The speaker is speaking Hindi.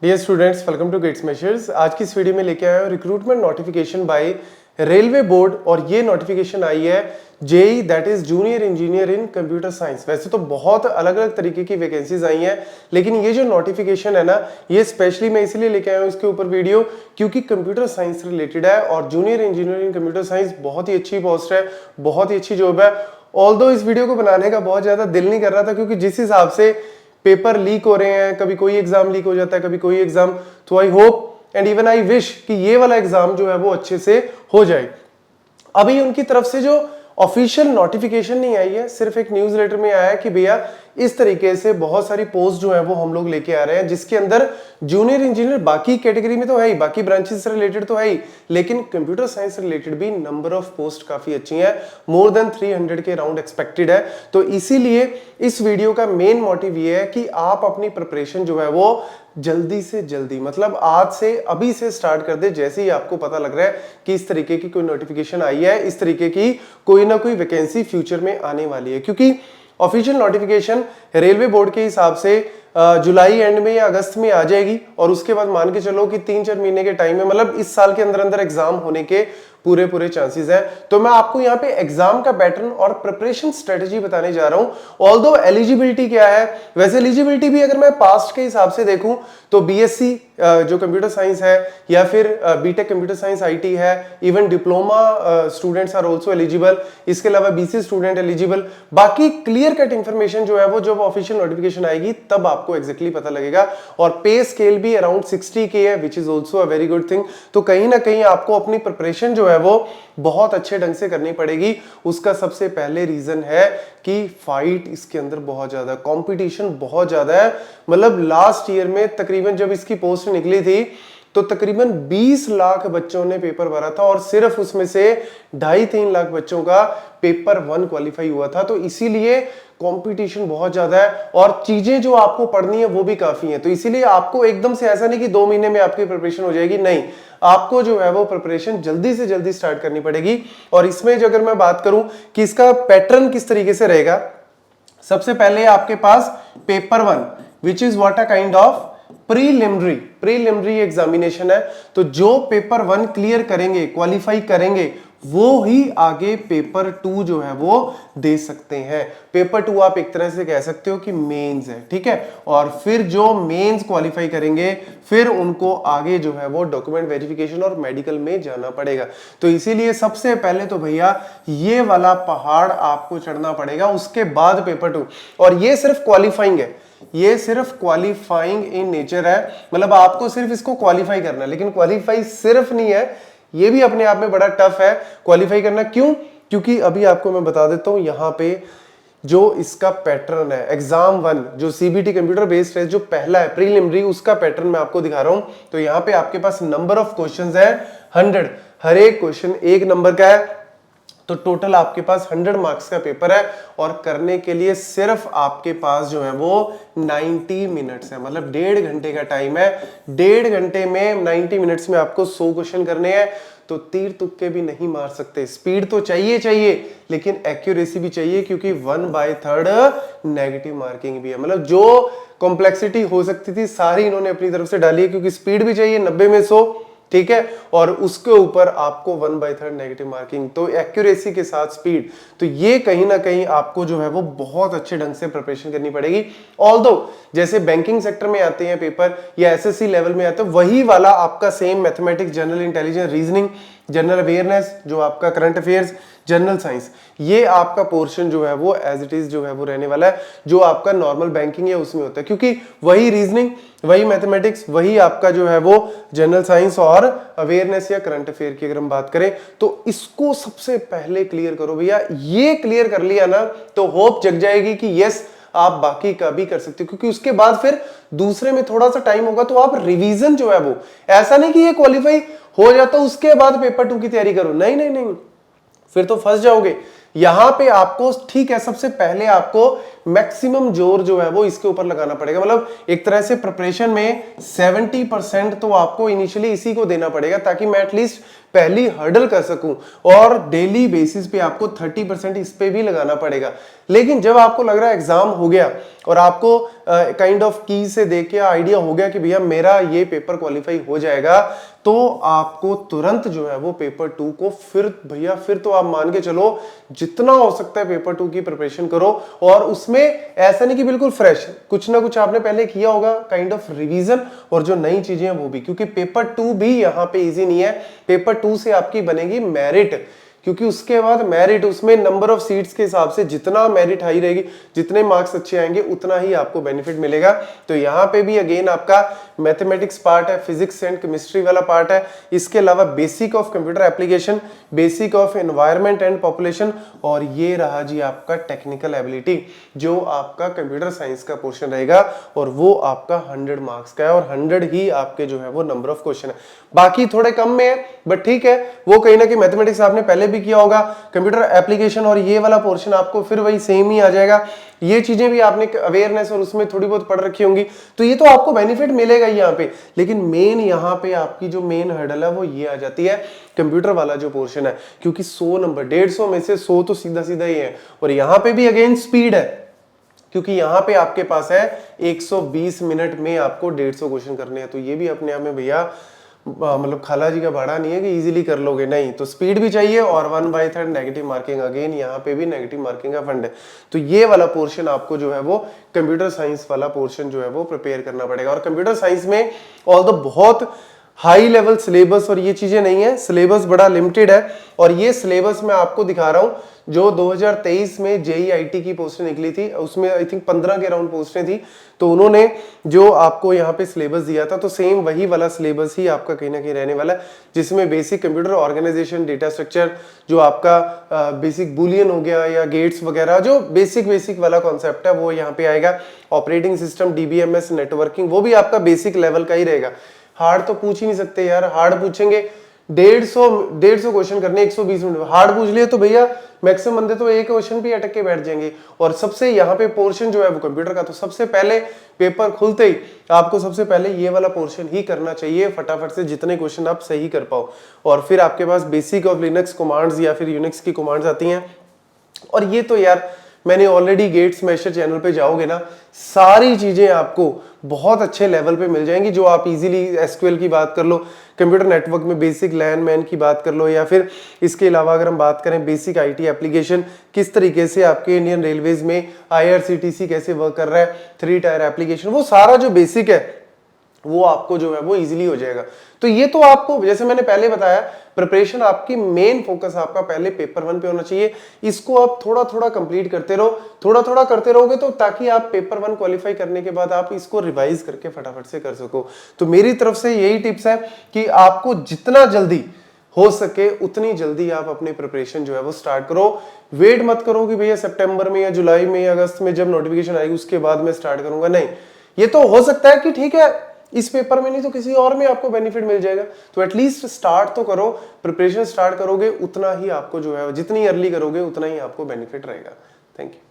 Dear students, welcome to Gate Smashers. आज की इस वीडियो में लेके आया हूँ recruitment notification by railway board और ये नोटिफिकेशन आई है JE that is junior engineer in computer science. वैसे तो बहुत अलग अलग तरीके की वैकेंसीज आई हैं, लेकिन ये जो नोटिफिकेशन है ना, ये स्पेशली मैं इसलिए लेके आया हूँ इसके ऊपर वीडियो क्योंकि कंप्यूटर साइंस से रिलेटेड है और junior engineer in computer science बहुत ही अच्छी पोस्ट है, बहुत ही अच्छी जॉब है। ऑल्दो इस वीडियो को बनाने का बहुत ज्यादा दिल नहीं कर रहा था क्योंकि जिस हिसाब से पेपर लीक हो रहे हैं, कभी कोई एग्जाम लीक हो जाता है, कभी कोई एग्जाम, तो I hope and even I wish कि ये वाला एग्जाम जो है वो अच्छे से हो जाए। अभी उनकी तरफ से जो ऑफिशियल नोटिफिकेशन नहीं आई है, सिर्फ एक न्यूज लेटर में आया है कि भैया इस तरीके से बहुत सारी पोस्ट जो है वो हम लोग लेके आ रहे हैं, जिसके अंदर जूनियर इंजीनियर बाकी कैटेगरी में तो है ही, बाकी ब्रांचेस से रिलेटेड तो है ही, लेकिन कंप्यूटर साइंस से रिलेटेड भी नंबर ऑफ पोस्ट काफी अच्छी हैं, मोर देन 300 के अराउंड एक्सपेक्टेड है। तो इसीलिए इस वीडियो का मेन मोटिव ये है कि आप अपनी प्रिपरेशन जो है वो जल्दी से जल्दी, मतलब आज से अभी से स्टार्ट कर दे। जैसे ही आपको पता लग रहा है कि इस तरीके की कोई नोटिफिकेशन आई है, इस तरीके की कोई ना कोई वैकेंसी फ्यूचर में आने वाली है, क्योंकि ऑफिशियल नोटिफिकेशन रेलवे बोर्ड के हिसाब से जुलाई एंड में या अगस्त में आ जाएगी और उसके बाद मान के चलो कि 3-4 महीने के टाइम में, मतलब इस साल के अंदर अंदर एग्जाम होने के पूरे चांसेस हैं। तो मैं आपको यहाँ पे एग्जाम का पैटर्न और प्रिपरेशन स्ट्रेटजी बताने जा रहा हूं। ऑल्दो एलिजिबिलिटी क्या है, वैसे एलिजिबिलिटी भी अगर मैं पास्ट के हिसाब से देखूं तो बीएससी जो कंप्यूटर साइंस है या फिर बीटेक कंप्यूटर साइंस आईटी है, even diploma students are also eligible, इसके अलावा बीसी स्टूडेंट एलिजिबल। बाकी क्लियर कट इंफॉर्मेशन जो है वो जब ऑफिशियल नोटिफिकेशन आएगी तब आपको एग्जैक्टली पता लगेगा। और पे स्केल भी अराउंड 60K है, which is also a very good thing. तो कहीं ना कहीं आपको अपनी प्रिपरेशन जो है वो बहुत अच्छे ढंग से करनी पड़ेगी। उसका सबसे पहले रीजन है कि फाइट इसके अंदर बहुत ज्यादा, कंपटीशन बहुत ज्यादा है। मतलब लास्ट ईयर में तकरीबन जब इसकी पोस्ट निकली थी तो तकरीबन 20 लाख बच्चों ने पेपर भरा था और सिर्फ उसमें से 2.5-3 लाख बच्चों का पेपर 1 क्वालिफाई हुआ था। तो इसीलिए कंपटीशन बहुत ज्यादा है और चीजें जो आपको पढ़नी है वो भी काफी है। तो इसीलिए आपको एकदम से ऐसा नहीं कि 2 महीने में आपकी प्रिपरेशन हो जाएगी, नहीं, आपको जो है वो प्रिपरेशन जल्दी से जल्दी स्टार्ट करनी पड़ेगी। और इसमें जो अगर मैं बात करूं कि इसका पैटर्न किस तरीके से रहेगा, सबसे पहले आपके पास paper 1 which is what a kind of preliminary examination है। तो जो पेपर 1 क्लियर करेंगे, क्वालिफाई करेंगे, वो ही आगे पेपर 2 जो है वो दे सकते हैं। पेपर 2 आप एक तरह से कह सकते हो कि मेंस है, ठीक है। और फिर जो मेंस क्वालिफाई करेंगे फिर उनको आगे जो है वो डॉक्यूमेंट वेरिफिकेशन और मेडिकल में जाना पड़ेगा। तो इसीलिए सबसे पहले तो भैया ये वाला पहाड़ आपको चढ़ना पड़ेगा, उसके बाद पेपर 2। और ये सिर्फ क्वालिफाइंग है, ये सिर्फ क्वालिफाइंग इन नेचर है, मतलब आपको सिर्फ इसको क्वालिफाई करना है। लेकिन क्वालिफाई सिर्फ नहीं है, ये भी अपने आप में बड़ा टफ है क्वालिफाई करना। क्यों? क्योंकि अभी आपको मैं बता देता हूं यहां पे जो इसका पैटर्न है, एग्जाम 1 जो सीबीटी कंप्यूटर बेस्ड है, जो पहला है प्रीलिमिनरी, उसका पैटर्न मैं आपको दिखा रहा हूं। तो यहां पे आपके पास नंबर ऑफ क्वेश्चंस है 100, हर एक क्वेश्चन 1 नंबर का है। तो टोटल आपके पास 100 मार्क्स का पेपर है और करने के लिए सिर्फ आपके पास जो है वो 90 मिनट्स है, मतलब 1.5 घंटे का टाइम है। 1.5 घंटे में 90 मिनट्स में आपको 100 क्वेश्चन करने हैं। तो तीर तुक्के भी नहीं मार सकते, स्पीड तो चाहिए लेकिन एक्यूरेसी भी चाहिए, क्योंकि 1/3 नेगेटिव मार्किंग भी है। मतलब जो कॉम्प्लेक्सिटी हो सकती थी सारी इन्होंने अपनी तरफ से डाली है, क्योंकि स्पीड भी चाहिए 90 में 100, ठीक है, और उसके ऊपर आपको 1/3 नेगेटिव मार्किंग, तो एक्यूरेसी के साथ स्पीड। तो ये कहीं ना कहीं आपको जो है वो बहुत अच्छे ढंग से प्रिपरेशन करनी पड़ेगी। ऑल्दो जैसे बैंकिंग सेक्टर में आते हैं पेपर या एसएससी लेवल में आते हैं, वही वाला आपका same mathematics, general intelligence, reasoning, general awareness, जो आपका करंट अफेयर्स, जनरल साइंस, ये आपका पोर्शन जो है वो एज इट इज जो है वो रहने वाला है, जो आपका नॉर्मल बैंकिंग है उसमें होता है। क्योंकि वही रीजनिंग, वही मैथमेटिक्स, वही आपका जो है वो जनरल साइंस और अवेयरनेस या करंट अफेयर की अगर हम बात करें, तो इसको सबसे पहले क्लियर करो भैया। ये क्लियर कर लिया ना तो होप जग जाएगी कि यस आप बाकी का भी कर सकते हो, क्योंकि उसके बाद फिर दूसरे में थोड़ा सा टाइम होगा तो आप रिवीजन जो है वो, ऐसा नहीं कि ये क्वालिफाई हो जाता उसके बाद पेपर 2 की तैयारी करो, नहीं, फिर तो फंस जाओगे। यहां पे आपको, ठीक है, सबसे पहले आपको मैक्सिमम जोर जो है वो इसके ऊपर लगाना पड़ेगा। मतलब एक तरह से प्रिपरेशन में 70% तो आपको इनिशियली इसी को देना पड़ेगा, ताकि मैं एटलीस्ट पहली हर्डल कर सकूं, और डेली बेसिस पे आपको 30% इस पे भी लगाना पड़ेगा। लेकिन जब आपको लग रहा है एग्जाम हो गया और आपको काइंड ऑफ की से देख के आइडिया हो गया कि भैया मेरा ये पेपर क्वालिफाई हो जाएगा, तो आपको तुरंत जो है वो पेपर 2 को फिर तो आप मान के चलो जितना हो सकता है पेपर 2 की प्रिपरेशन करो। और उसमें ऐसा नहीं कि बिल्कुल फ्रेश, कुछ ना कुछ आपने पहले किया होगा, काइंड ऑफ रिवीजन, और जो नई चीजें हैं वो भी, क्योंकि पेपर 2 भी यहाँ पे इजी नहीं है। पेपर 2 से आपकी बनेगी मेरिट, क्योंकि उसके बाद मेरिट, उसमें नंबर ऑफ सीट्स के हिसाब से जितना मेरिट हाई रहेगी, जितने मार्क्स अच्छे आएंगे, उतना ही आपको बेनिफिट मिलेगा। तो यहाँ पे भी अगेन आपका मैथमेटिक्स पार्ट है, फिजिक्स एंड केमिस्ट्री वाला पार्ट है, इसके अलावा basic of computer application, basic of environment and population, और ये रहा जी आपका टेक्निकल एबिलिटी, जो आपका कंप्यूटर साइंस का पोर्शन रहेगा, और वो आपका 100 मार्क्स का है, और 100 ही आपके जो है वो नंबर ऑफ क्वेश्चन है। बाकी थोड़े कम में है, बट ठीक है, वो कहीं ना कहीं मैथमेटिक्स आपने पहले भी किया होगा, कंप्यूटर एप्लीकेशन और ये वाला पोर्शन आपको फिर वही सेम ही आ जाएगा। ये चीजें भी आपने अवेयरनेस और उसमें थोड़ी बहुत पढ़ रखी होंगी, तो ये तो आपको बेनिफिट मिलेगा ही यहाँ पे। लेकिन मेन यहाँ पे आपकी जो मेन हर्डल है वो ये आ जाती है, कंप्यूटर वाला जो पोर्शन है, क्योंकि 100 नंबर, 150 में से 100 तो सीधा सीधा ही है। और यहाँ पे भी अगेन स्पीड है, क्योंकि यहाँ पे आपके पास है 120 मिनट में आपको 150 क्वेश्चन करने हैं। तो ये भी अपने आप में भैया मतलब खाला जी का भाड़ा नहीं है कि इजीली कर लोगे, नहीं, तो स्पीड भी चाहिए, और 1/3 नेगेटिव मार्किंग, अगेन यहाँ पे भी नेगेटिव मार्किंग का फंड है। तो ये वाला पोर्शन आपको जो है वो कंप्यूटर साइंस वाला पोर्शन जो है वो प्रिपेयर करना पड़ेगा। और कंप्यूटर साइंस में ऑल्दो बहुत हाई लेवल सिलेबस और ये चीजें नहीं है, सिलेबस बड़ा लिमिटेड है। और ये सिलेबस मैं आपको दिखा रहा हूं, जो 2023 में JEIT की पोस्टें निकली थी, उसमें आई थिंक 15 के अराउंड पोस्टें थी, तो उन्होंने जो आपको यहाँ पे सिलेबस दिया था, तो सेम वही वाला सिलेबस ही आपका कहीं ना कहीं रहने वाला है, जिसमें basic computer organisation, data structure, जो आपका बेसिक बुलियन हो गया या गेट्स वगैरह, जो बेसिक वाला कॉन्सेप्ट है वो यहाँ पे आएगा। ऑपरेटिंग सिस्टम, DBMS, नेटवर्किंग, वो भी आपका बेसिक लेवल का ही रहेगा। हार्ड तो पूछ ही नहीं सकते यार, हार्ड पूछेंगे 150 क्वेश्चन करने 120 मिनट, हार्ड पूछ लिए तो भैया मैक्सिमम बंदे तो एक क्वेश्चन पे अटक के बैठ जाएंगे। और सबसे यहाँ पे पोर्शन जो है वो कंप्यूटर का, तो सबसे पहले पेपर खुलते ही आपको सबसे पहले ये वाला पोर्शन ही करना चाहिए फटाफट से, जितने क्वेश्चन आप सही कर पाओ। और फिर आपके पास बेसिक ऑफ लिनक्स कमांड्स या फिर यूनिक्स की कमांड्स आती हैं, और ये तो यार मैंने ऑलरेडी गेट स्मैशर चैनल पे जाओगे ना, सारी चीजें आपको बहुत अच्छे लेवल पे मिल जाएंगी, जो आप इजीली SQL की बात कर लो, कंप्यूटर नेटवर्क में बेसिक लैन मैन की बात कर लो, या फिर इसके अलावा अगर हम बात करें बेसिक IT एप्लीकेशन, किस तरीके से आपके इंडियन रेलवेज में IRCTC कैसे वर्क कर रहा है, 3 टायर एप्लीकेशन, वो सारा जो बेसिक है वो आपको जो है वो इजीली हो जाएगा। तो ये तो आपको, जैसे मैंने पहले बताया, प्रिपरेशन आपकी मेन फोकस आपका पहले पेपर 1 पे होना चाहिए। इसको आप थोड़ा थोड़ा कंप्लीट करते रहो, थोड़ा थोड़ा करते रहोगे, तो ताकि आप पेपर 1 क्वालिफाई करने के बाद आप इसको रिवाइज करके फटाफट से कर सको। तो मेरी तरफ से यही टिप्स है कि आपको जितना जल्दी हो सके उतनी जल्दी आप अपनी प्रिपरेशन जो है वो स्टार्ट करो। वेट मत करो कि भैया सितंबर में या जुलाई में या अगस्त में जब नोटिफिकेशन आएगी उसके बाद मैं स्टार्ट करूंगा, नहीं। ये तो हो सकता है कि ठीक है इस पेपर में नहीं तो किसी और में आपको बेनिफिट मिल जाएगा, तो एटलीस्ट स्टार्ट तो करो। प्रिपरेशन स्टार्ट करोगे उतना ही आपको जो है, जितनी अर्ली करोगे उतना ही आपको बेनिफिट रहेगा। Thank you.